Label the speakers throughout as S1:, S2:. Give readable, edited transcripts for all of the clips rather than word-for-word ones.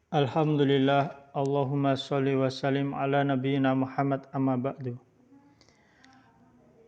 S1: Alhamdulillah, Allahumma sholli wa sallim ala nabiyyina Muhammad amma ba'du.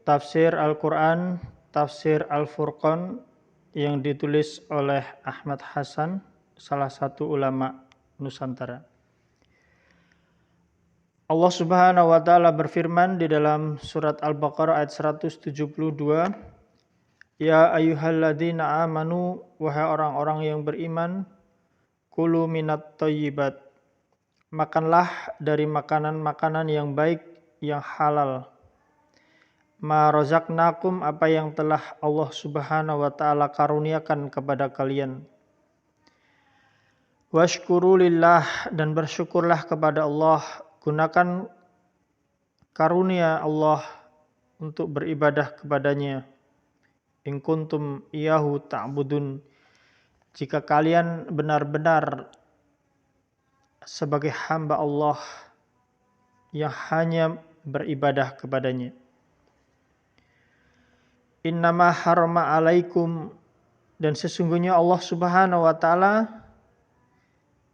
S1: Tafsir Al-Quran, Tafsir Al-Furqan yang ditulis oleh Ahmad Hasan, salah satu ulama Nusantara. Allah Subhanahu wa taala berfirman di dalam surat Al-Baqarah ayat 172, Ya ayyuhalladzina amanu, wahai orang-orang yang beriman, kulu minat thayyibat, makanlah dari makanan-makanan yang baik, yang halal. Ma razaqnakum, apa yang telah Allah Subhanahu wa taala karuniakan kepada kalian. Washkuru lillah, dan bersyukurlah kepada Allah, gunakan karunia Allah untuk beribadah kepadanya. In kuntum iyyahu ta'budun, jika kalian benar-benar sebagai hamba Allah yang hanya beribadah kepadanya. Innama harama alaikum, dan sesungguhnya Allah Subhanahu wa taala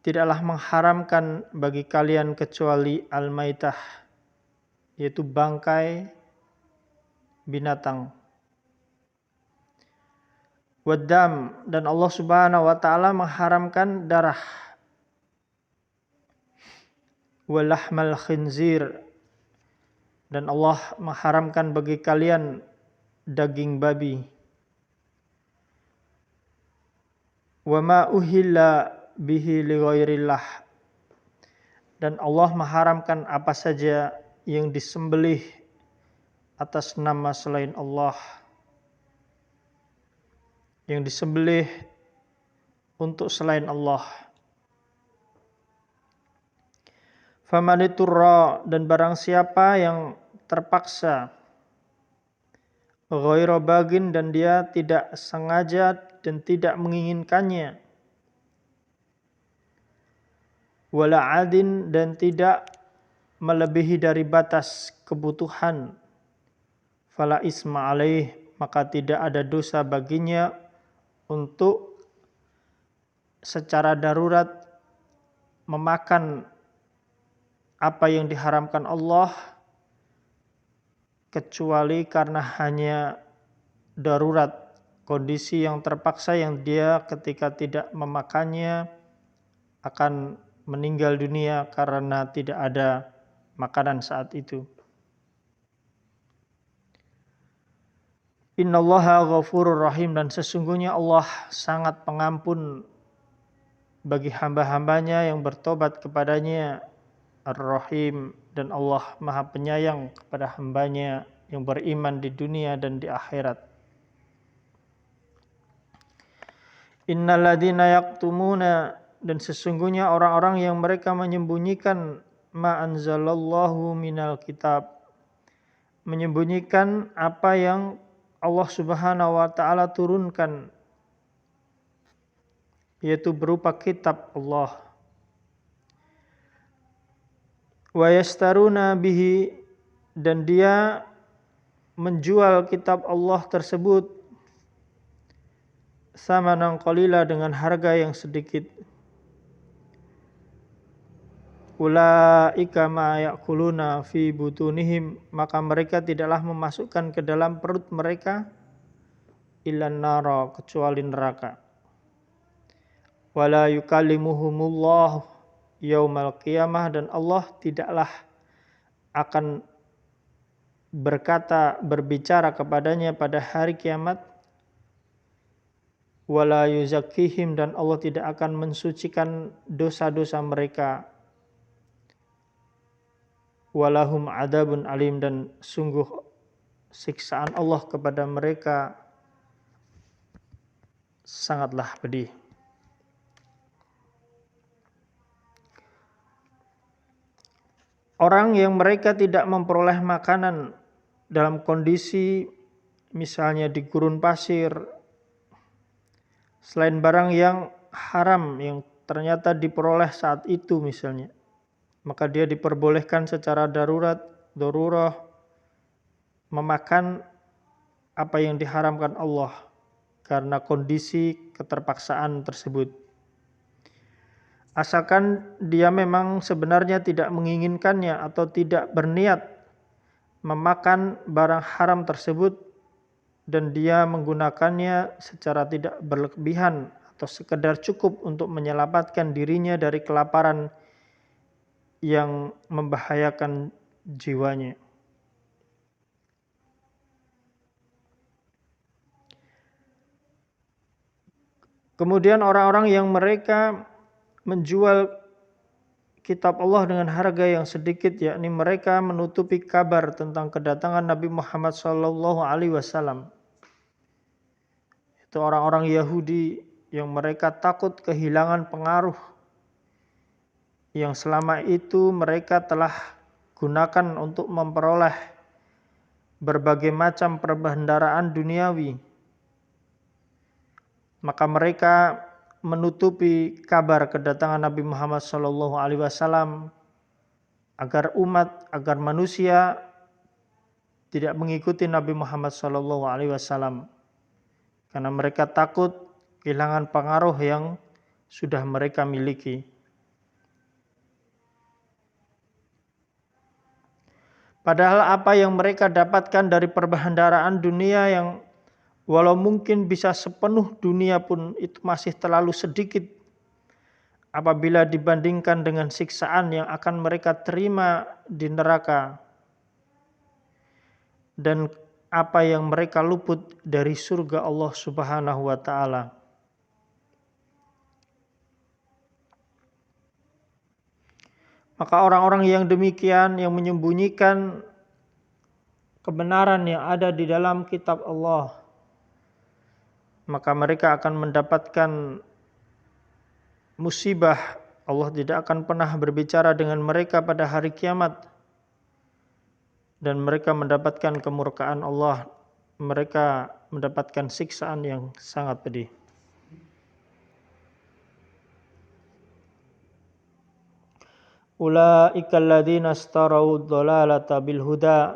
S1: tidaklah mengharamkan bagi kalian kecuali al-maitah, yaitu bangkai binatang. Waddam, dan Allah Subhanahu wa taala mengharamkan darah. Walahmal khinzir, dan Allah mengharamkan bagi kalian daging babi. Wa ma uhilla bihi li ghairillah, dan Allah mengharamkan apa saja yang disembelih atas nama selain Allah, yang disembelih untuk selain Allah. Famaniturra, dan barang siapa yang terpaksa, ghaira bagin, dan dia tidak sengaja dan tidak menginginkannya, wala adin, dan tidak melebihi dari batas kebutuhan, fala isma alaih, maka tidak ada dosa baginya untuk secara darurat memakan apa yang diharamkan Allah, kecuali karena hanya darurat, kondisi yang terpaksa yang dia ketika tidak memakannya akan meninggal dunia karena tidak ada makanan saat itu. Innallaha ghafurur rahim, dan sesungguhnya Allah sangat pengampun bagi hamba-hambanya yang bertobat kepadanya. Ar-Rahim, dan Allah maha penyayang kepada hambanya yang beriman di dunia dan di akhirat. Innal ladzina yaktumuna, dan sesungguhnya orang-orang yang mereka menyembunyikan ma anzalallahu minal kitab, menyembunyikan apa yang Allah Subhanahu wa taala turunkan, yaitu berupa kitab Allah. Wa yastaruna bihi, dan dia menjual kitab Allah tersebut samanan qalila, dengan harga yang sedikit. Ulaika ma ya'kuluna fi butunihim, maka mereka tidaklah memasukkan ke dalam perut mereka illan nara, kecuali neraka. Wala yukallimuhumullah yaumal qiyamah, dan Allah tidaklah akan berbicara kepadanya pada hari kiamat. Wala yuzakkihim, dan Allah tidak akan mensucikan dosa-dosa mereka. Walahum adabun alim, dan sungguh siksaan Allah kepada mereka sangatlah pedih. Orang yang mereka tidak memperoleh makanan dalam kondisi misalnya di gurun pasir, selain barang yang haram yang ternyata diperoleh saat itu misalnya, maka dia diperbolehkan secara darurah memakan apa yang diharamkan Allah karena kondisi keterpaksaan tersebut. asalkan dia memang sebenarnya tidak menginginkannya atau tidak berniat memakan barang haram tersebut dan dia menggunakannya secara tidak berlebihan atau sekedar cukup untuk menyelamatkan dirinya dari kelaparan yang membahayakan jiwanya. Kemudian orang-orang yang mereka menjual kitab Allah dengan harga yang sedikit, yakni mereka menutupi kabar tentang kedatangan Nabi Muhammad SAW. Itu orang-orang Yahudi yang mereka takut kehilangan pengaruh yang selama itu mereka telah gunakan untuk memperoleh berbagai macam perbendaharaan duniawi. Maka mereka menutupi kabar kedatangan Nabi Muhammad SAW agar manusia tidak mengikuti Nabi Muhammad SAW, karena mereka takut kehilangan pengaruh yang sudah mereka miliki. Padahal apa yang mereka dapatkan dari perbendaharaan dunia yang walau mungkin bisa sepenuh dunia pun itu masih terlalu sedikit apabila dibandingkan dengan siksaan yang akan mereka terima di neraka dan apa yang mereka luput dari surga Allah Subhanahu wa taala. Maka orang-orang yang demikian yang menyembunyikan kebenaran yang ada di dalam kitab Allah, maka mereka akan mendapatkan musibah. Allah tidak akan pernah berbicara dengan mereka pada hari kiamat dan mereka mendapatkan kemurkaan Allah. Mereka mendapatkan siksaan yang sangat pedih. Ulaika alladzina istarau dhalalata bil huda.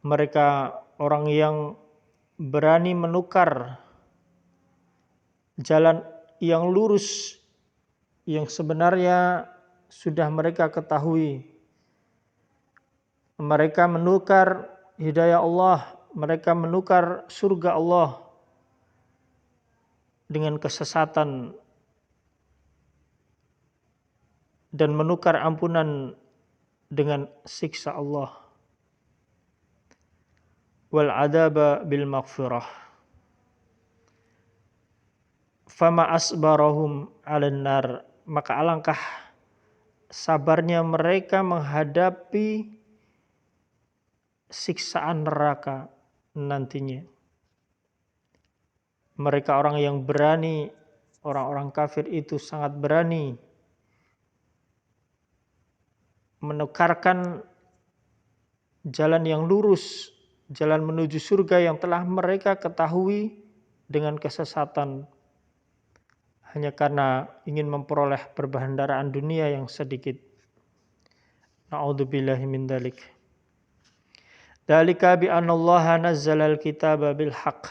S1: Mereka orang yang berani menukar jalan yang lurus yang sebenarnya sudah mereka ketahui. Mereka menukar hidayah Allah, mereka menukar surga Allah dengan kesesatan dan menukar ampunan dengan siksa Allah. Wal adaba bil maghfirah. Fama asbarahum 'alan nar. Maka alangkah sabarnya mereka menghadapi siksaan neraka nantinya. Mereka orang yang berani, orang-orang kafir itu sangat berani menukarkan jalan yang lurus, jalan menuju surga yang telah mereka ketahui dengan kesesatan hanya karena ingin memperoleh perbendaharaan dunia yang sedikit. Na'udzubillahi min dzalik. Dzalika bi annallaha nazzala al-kitaba bil haqq.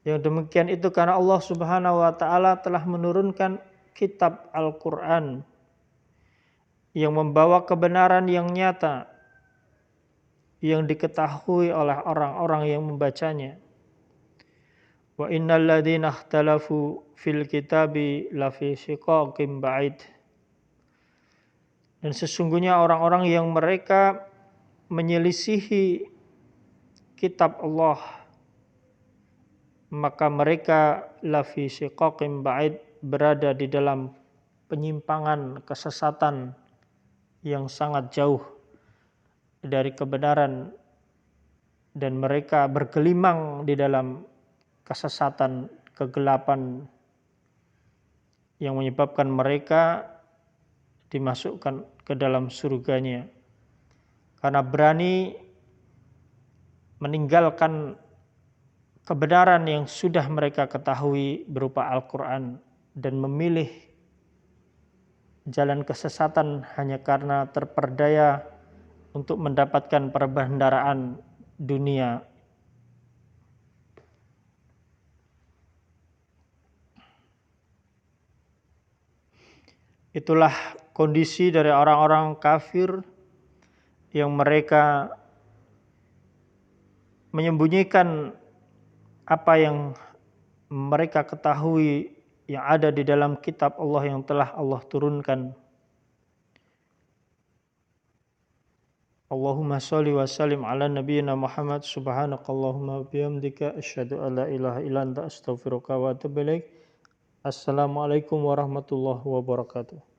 S1: Yang demikian itu karena Allah Subhanahu wa taala telah menurunkan kitab Al-Qur'an yang membawa kebenaran yang nyata yang diketahui oleh orang-orang yang membacanya. Wa innal ladzina ikhtalafu fil kitabi lafi shiqaqin ba'id. Dan sesungguhnya orang-orang yang mereka menyelisihi kitab Allah, maka mereka lafi shiqaqin ba'id, berada di dalam penyimpangan, kesesatan yang sangat jauh dari kebenaran, dan mereka bergelimang di dalam kesesatan, kegelapan yang menyebabkan mereka dimasukkan ke dalam surganya karena berani meninggalkan kebenaran yang sudah mereka ketahui berupa Al-Quran dan memilih jalan kesesatan hanya karena terperdaya untuk mendapatkan perbendaharaan dunia. Itulah kondisi dari orang-orang kafir yang mereka menyembunyikan apa yang mereka ketahui yang ada di dalam kitab Allah yang telah Allah turunkan. Allahumma sholli wa sallim ala nabiyyina Muhammad subhanakallahumma bihamdika asyhadu an la ilaha illa anta astaghfiruka wa atubu ilaik. Assalamualaikum warahmatullahi wabarakatuh.